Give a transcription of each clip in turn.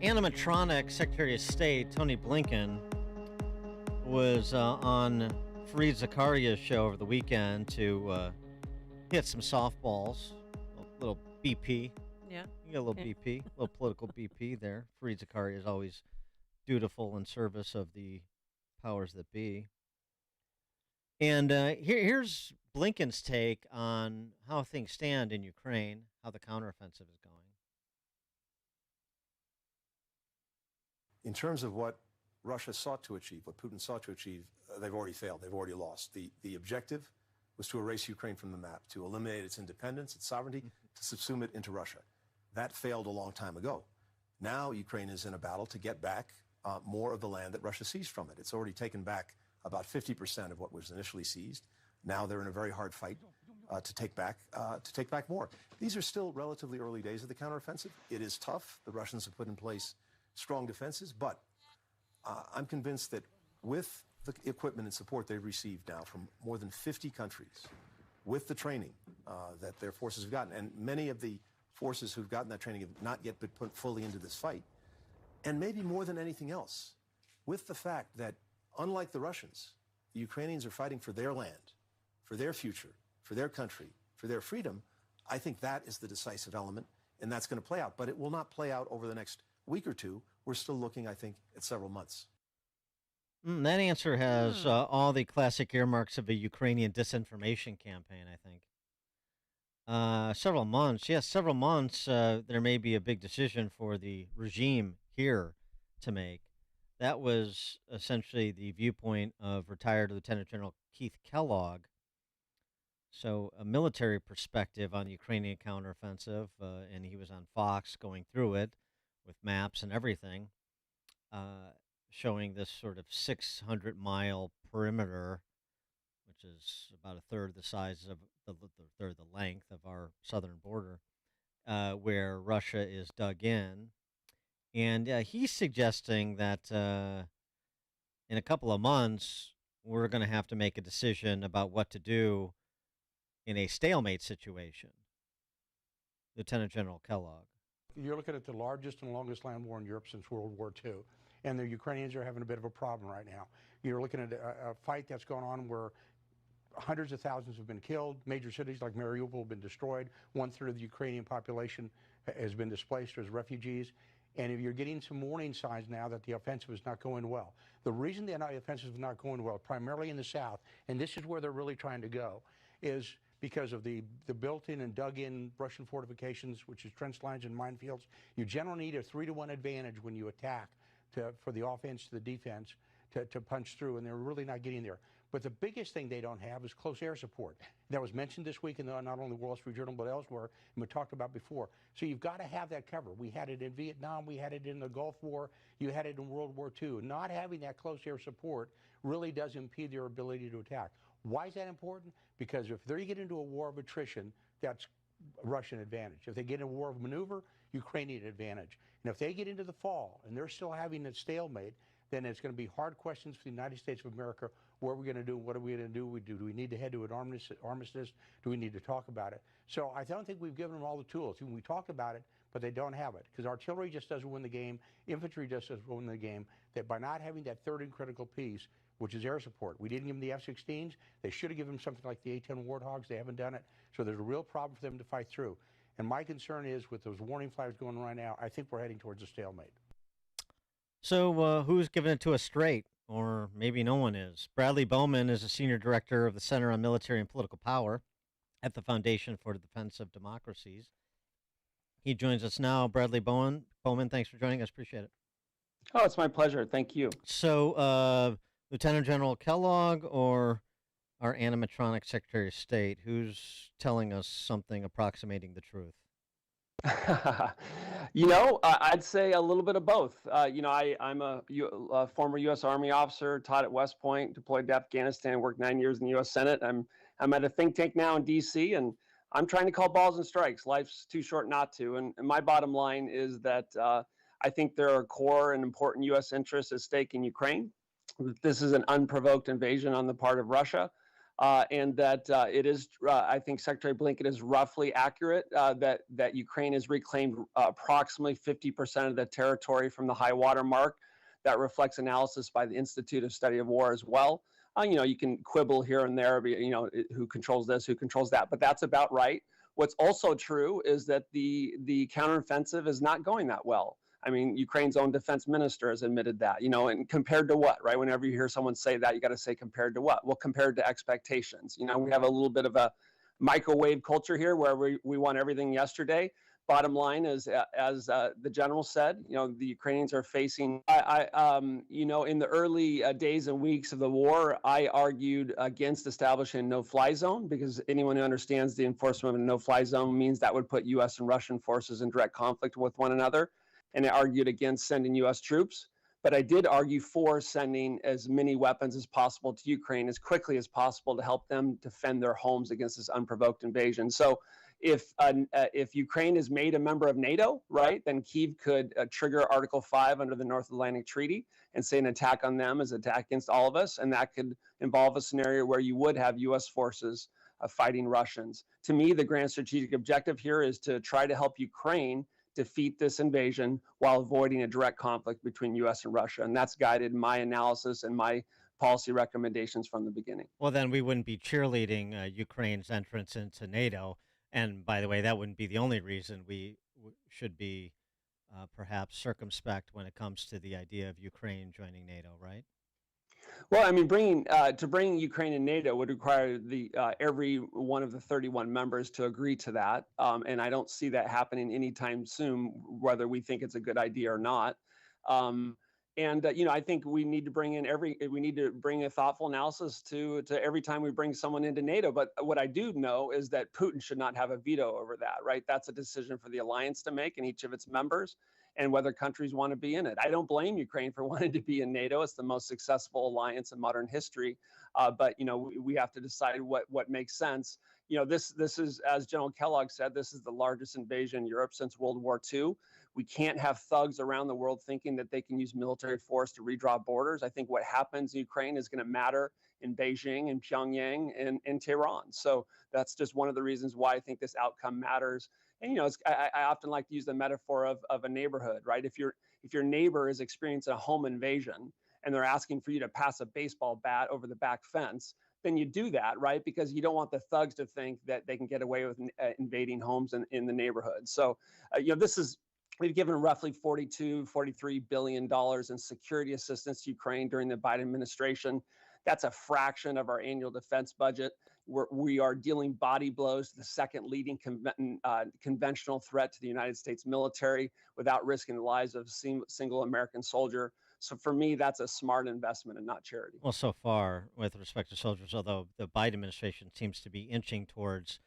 Animatronic Secretary of State Tony Blinken was on Fareed Zakaria's show over the weekend to hit some softballs, a little BP. Yeah. You got a little BP, a little political BP there. Fareed Zakaria is always dutiful in service of the powers that be. And here's Blinken's take on how things stand in Ukraine, how the counteroffensive is going. In terms of what Russia sought to achieve, what Putin sought to achieve, they've already failed. They've already lost. The objective was to erase Ukraine from the map, to eliminate its independence, its sovereignty, to subsume it into Russia. That failed a long time ago. Now Ukraine is in a battle to get back more of the land that Russia seized from it. It's already taken back about 50% of what was initially seized. Now they're in a very hard fight to take back more. These are still relatively early days of the counteroffensive. It is tough. The Russians have put in place strong defenses, but I'm convinced that with the equipment and support they've received now from more than 50 countries, with the training that their forces have gotten, and many of the forces who've gotten that training have not yet been put fully into this fight, and maybe more than anything else, with the fact that, unlike the Russians, the Ukrainians are fighting for their land, for their future, for their country, for their freedom. I think that is the decisive element, and that's going to play out. But it will not play out over the next week or two. We're still looking, I think, at several months. That answer has all the classic earmarks of a Ukrainian disinformation campaign, I think. Several months. Yes, several months. There may be a big decision for the regime here to make. That was essentially the viewpoint of retired Lieutenant General Keith Kellogg. So a military perspective on the Ukrainian counteroffensive, and he was on Fox going through it with maps and everything, showing this sort of 600-mile perimeter, which is about a third the size of the length of our southern border, where Russia is dug in. And he's suggesting that in a couple of months, we're going to have to make a decision about what to do in a stalemate situation. Lieutenant General Kellogg. You're looking at the largest and longest land war in Europe since World War II, and the Ukrainians are having a bit of a problem right now. You're looking at a fight that's going on where hundreds of thousands have been killed. Major cities like Mariupol have been destroyed. 1/3 of the Ukrainian population has been displaced as refugees. And if you're getting some warning signs now that the offensive is not going well. The reason the offensive is not going well, primarily in the south, and this is where they're really trying to go, is because of the built-in and dug-in Russian fortifications, which is trench lines and minefields. You generally need a 3-to-1 advantage when you attack for the offense to the defense to punch through, and they're really not getting there. But the biggest thing they don't have is close air support. That was mentioned this week in not only the Wall Street Journal but elsewhere, and we talked about before. So you've got to have that cover. We had it in Vietnam, we had it in the Gulf War, you had it in World War II. Not having that close air support really does impede their ability to attack. Why is that important? Because if they get into a war of attrition, that's Russian advantage. If they get in a war of maneuver, Ukrainian advantage. And if they get into the fall and they're still having a stalemate, then it's going to be hard questions for the United States of America. What are we going to do? What are we going to do? Do we need to head to an armistice? Do we need to talk about it? So I don't think we've given them all the tools. We talk about it, but they don't have it. Because artillery just doesn't win the game. Infantry just doesn't win the game. That by not having that third and critical piece, which is air support. We didn't give them the F-16s. They should have given them something like the A-10 Warthogs. They haven't done it. So there's a real problem for them to fight through. And my concern is with those warning flags going right now, I think we're heading towards a stalemate. So who's giving it to us straight? Or maybe no one is. Bradley Bowman is a senior director of the Center on Military and Political Power at the Foundation for the Defense of Democracies. He joins us now. Bradley Bowman, thanks for joining us. Appreciate it. Oh, it's my pleasure. Thank you. So, Lieutenant General Kellogg or our animatronic Secretary of State, who's telling us something approximating the truth? I'd say a little bit of both. I'm a former U.S. Army officer, taught at West Point, deployed to Afghanistan, worked 9 years in the U.S. Senate. I'm at a think tank now in D.C., and I'm trying to call balls and strikes. Life's too short not to. And my bottom line is that I think there are core and important U.S. interests at stake in Ukraine. This is an unprovoked invasion on the part of Russia. and that it is. I think Secretary Blinken is roughly accurate that Ukraine has reclaimed approximately 50% of the territory from the high water mark. That reflects analysis by the Institute of Study of War as well. You can quibble here and there, who controls this, who controls that, but that's about right. What's also true is that the counteroffensive is not going that well. I mean, Ukraine's own defense minister has admitted that, and compared to what, right? Whenever you hear someone say that, you got to say compared to what? Well, compared to expectations. We have a little bit of a microwave culture here where we want everything yesterday. Bottom line is, as the general said, the Ukrainians are facing. In the early days and weeks of the war, I argued against establishing a no-fly zone because anyone who understands the enforcement of a no-fly zone means that would put U.S. and Russian forces in direct conflict with one another. And I argued against sending U.S. troops. But I did argue for sending as many weapons as possible to Ukraine as quickly as possible to help them defend their homes against this unprovoked invasion. So if Ukraine is made a member of NATO, right, then Kyiv could trigger Article 5 under the North Atlantic Treaty and say an attack on them is an attack against all of us. And that could involve a scenario where you would have U.S. forces fighting Russians. To me, the grand strategic objective here is to try to help Ukraine defeat this invasion while avoiding a direct conflict between U.S. and Russia. And that's guided my analysis and my policy recommendations from the beginning. Well, then we wouldn't be cheerleading Ukraine's entrance into NATO. And by the way, that wouldn't be the only reason we should be perhaps circumspect when it comes to the idea of Ukraine joining NATO, right? Well, I mean, bring Ukraine in NATO would require every one of the 31 members to agree to that, and I don't see that happening anytime soon, whether we think it's a good idea or not. I think we need to bring a thoughtful analysis to every time we bring someone into NATO. But what I do know is that Putin should not have a veto over that, right? That's a decision for the alliance to make and each of its members, and whether countries want to be in it. I don't blame Ukraine for wanting to be in NATO. It's the most successful alliance in modern history. But we have to decide what makes sense. This is, as General Kellogg said, this is the largest invasion in Europe since World War II. We can't have thugs around the world thinking that they can use military force to redraw borders. I think what happens in Ukraine is going to matter in Beijing and Pyongyang and Tehran. So that's just one of the reasons why I think this outcome matters. And I often like to use the metaphor of a neighborhood, right? If your neighbor is experiencing a home invasion and they're asking for you to pass a baseball bat over the back fence, then you do that, right? Because you don't want the thugs to think that they can get away with invading homes in the neighborhood. So, we've given roughly $43 billion in security assistance to Ukraine during the Biden administration. That's a fraction of our annual defense budget. We are dealing body blows to the second leading conventional threat to the United States military without risking the lives of a single American soldier. So for me, that's a smart investment and not charity. Well, so far, with respect to soldiers, although the Biden administration seems to be inching towards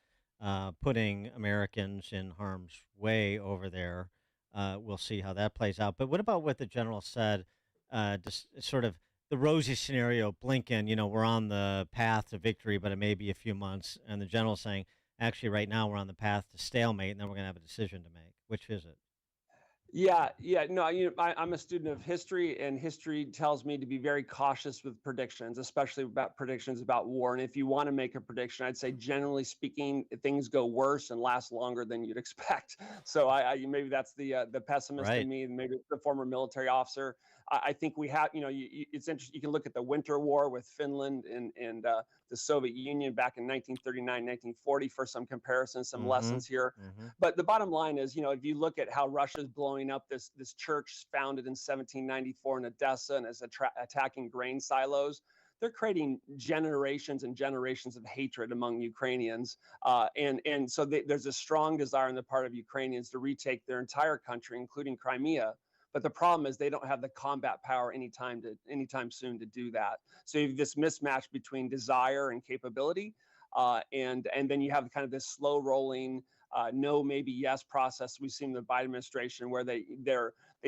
putting Americans in harm's way over there, we'll see how that plays out. But what about what the general said, just sort of the rosy scenario, Blinken, we're on the path to victory, but it may be a few months. And the general saying, actually, right now we're on the path to stalemate, and then we're going to have a decision to make. Which is it? Yeah. No, I'm a student of history, and history tells me to be very cautious with predictions, especially about predictions about war. And if you want to make a prediction, I'd say, generally speaking, things go worse and last longer than you'd expect. So maybe that's the pessimist in me, and maybe it's the former military officer. I think we have, it's interesting. You can look at the Winter War with Finland and the Soviet Union back in 1939, 1940 for some comparisons, some lessons here. But the bottom line is, if you look at how Russia's blowing up this church founded in 1794 in Odessa and is attacking grain silos, they're creating generations and generations of hatred among Ukrainians. And so there's a strong desire on the part of Ukrainians to retake their entire country, including Crimea. But the problem is they don't have the combat power anytime soon to do that. So you have this mismatch between desire and capability, and then you have kind of this slow rolling no, maybe, yes process we've seen in the Biden administration, where they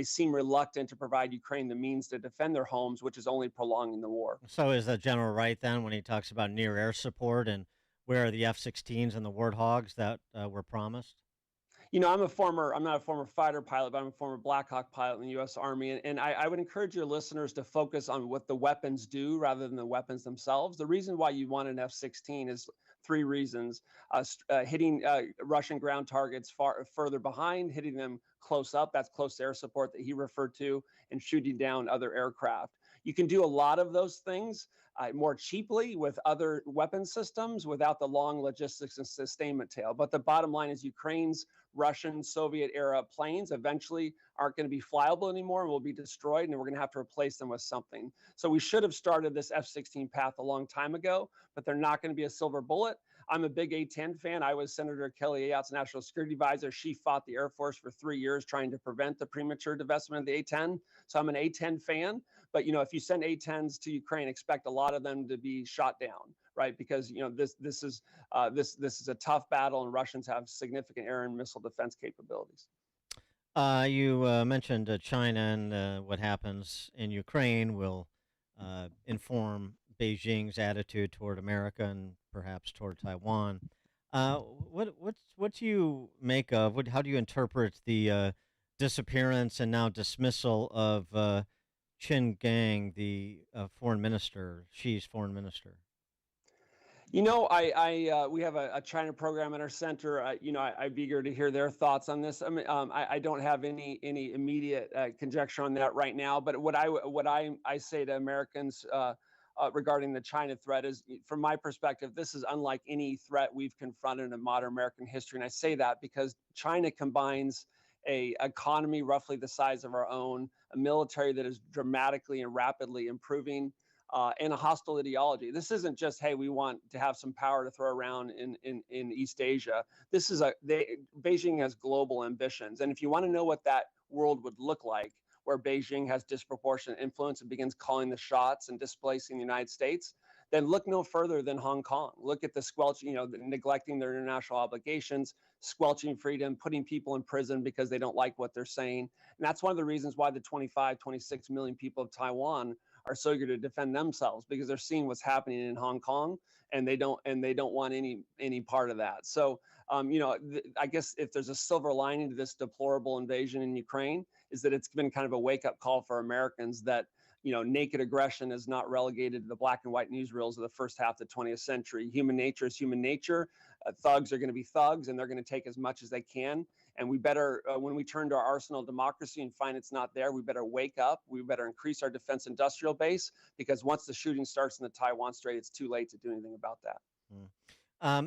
seem reluctant to provide Ukraine the means to defend their homes, which is only prolonging the war. So is the general right then when he talks about near air support, and where are the F-16s and the Warthogs that were promised? I'm not a former fighter pilot, but I'm a former Black Hawk pilot in the U.S. Army. And I would encourage your listeners to focus on what the weapons do rather than the weapons themselves. The reason why you want an F-16 is three reasons: hitting Russian ground targets further behind, hitting them close up, that's close air support that he referred to, and shooting down other aircraft. You can do a lot of those things more cheaply with other weapon systems without the long logistics and sustainment tail. But the bottom line is Ukraine's Russian Soviet era planes eventually aren't going to be flyable anymore and will be destroyed, and we're going to have to replace them with something. So we should have started this F-16 path a long time ago, but they're not going to be a silver bullet. I'm a big A-10 fan. I was Senator Kelly Ayotte's national security advisor. She fought the Air Force for 3 years trying to prevent the premature divestment of the A-10. So I'm an A-10 fan. But if you send A-10s to Ukraine, expect a lot of them to be shot down, right? Because this is a tough battle, and Russians have significant air and missile defense capabilities. You mentioned China and what happens in Ukraine will inform Beijing's attitude toward America and perhaps toward Taiwan. What do you make of? How do you interpret the disappearance and now dismissal of Qin Gang, the foreign minister, Xi's foreign minister? We have a China program at our center. I'd be eager to hear their thoughts on this. I don't have any immediate conjecture on that right now. But what I say to Americans regarding the China threat is, from my perspective, this is unlike any threat we've confronted in modern American history. And I say that because China combines a economy roughly the size of our own, a military that is dramatically and rapidly improving, and a hostile ideology. This isn't just, hey, we want to have some power to throw around in East Asia. Beijing has global ambitions. And if you want to know what that world would look like, where Beijing has disproportionate influence and begins calling the shots and displacing the United States, then look no further than Hong Kong. Look at the squelching, neglecting their international obligations, squelching freedom, putting people in prison because they don't like what they're saying. And that's one of the reasons why the 26 million people of Taiwan are so eager to defend themselves, because they're seeing what's happening in Hong Kong, and they don't want any part of that. So, I guess if there's a silver lining to this deplorable invasion in Ukraine, is that it's been kind of a wake-up call for Americans that naked aggression is not relegated to the black and white newsreels of the first half of the 20th century. Human nature is human nature. Thugs are going to be thugs, and they're going to take as much as they can. And we better, when we turn to our arsenal of democracy and find it's not there, we better wake up. We better increase our defense industrial base, because once the shooting starts in the Taiwan Strait, it's too late to do anything about that.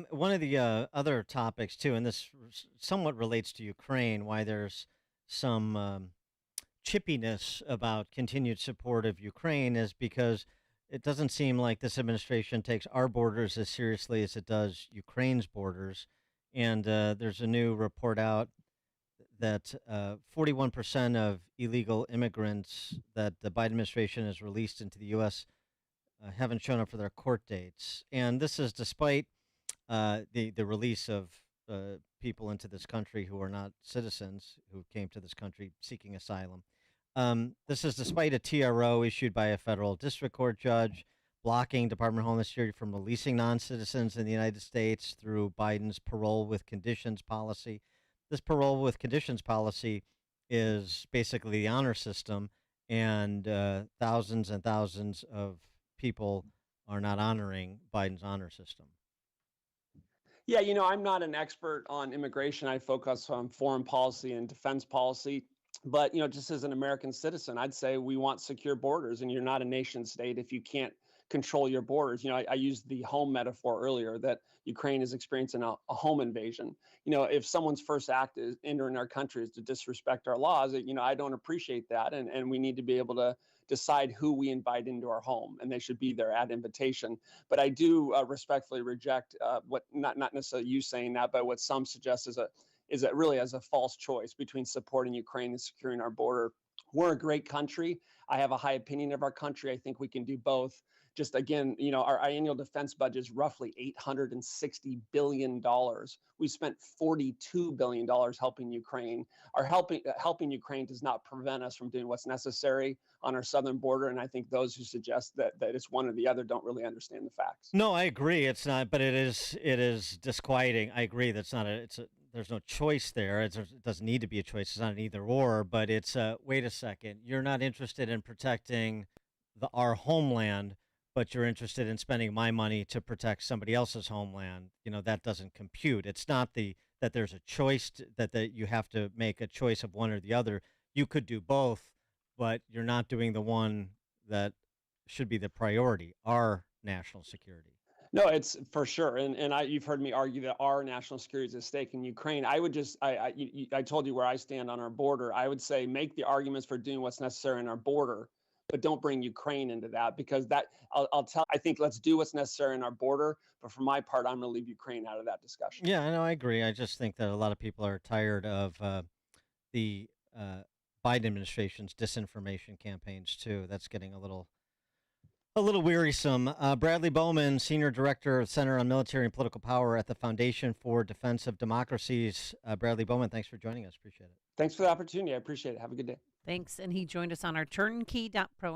One of the other topics, too, and this somewhat relates to Ukraine, why there's some chippiness about continued support of Ukraine, is because it doesn't seem like this administration takes our borders as seriously as it does Ukraine's borders. And there's a new report out that 41% of illegal immigrants that the Biden administration has released into the U.S. Haven't shown up for their court dates. And this is despite the release of people into this country who are not citizens, who came to this country seeking asylum. This is despite a TRO issued by a federal district court judge blocking Department of Homeland Security from releasing non-citizens in the United States through Biden's parole with conditions policy. This parole with conditions policy is basically the honor system, and thousands and thousands of people are not honoring Biden's honor system. Yeah, I'm not an expert on immigration. I focus on foreign policy and defense policy. But, just as an American citizen, I'd say we want secure borders, and you're not a nation state if you can't control your borders. I used the home metaphor earlier, that Ukraine is experiencing a home invasion. If someone's first act is entering our country is to disrespect our laws, I don't appreciate that. And we need to be able to decide who we invite into our home, and they should be there at invitation. But I do respectfully reject what, not necessarily you saying that, but what some suggest is really as a false choice between supporting Ukraine and securing our border. We're a great country. I have a high opinion of our country. I think we can do both. Just again, our annual defense budget is roughly $860 billion. We spent $42 billion helping Ukraine. Our helping Ukraine does not prevent us from doing what's necessary on our southern border. And I think those who suggest that it's one or the other don't really understand the facts. No, I agree. It's not, but it is disquieting. I agree. That's not there's no choice there. It doesn't need to be a choice. It's not an either or, but it's wait a second. You're not interested in protecting our homeland, but you're interested in spending my money to protect somebody else's homeland. That doesn't compute. It's not that there's a choice that you have to make a choice of one or the other. You could do both, but you're not doing the one that should be the priority, our national security. No, it's for sure, you've heard me argue that our national security is at stake in Ukraine. I would just, I told you where I stand on our border. I would say make the arguments for doing what's necessary in our border, but don't bring Ukraine into that, because I think let's do what's necessary in our border. But for my part, I'm going to leave Ukraine out of that discussion. Yeah, I know, I agree. I just think that a lot of people are tired of the Biden administration's disinformation campaigns too. That's getting a little wearisome. Bradley Bowman, Senior Director of Center on Military and Political Power at the Foundation for Defense of Democracies. Bradley Bowman, thanks for joining us. Appreciate it. Thanks for the opportunity. I appreciate it. Have a good day. Thanks. And he joined us on our turnkey.pro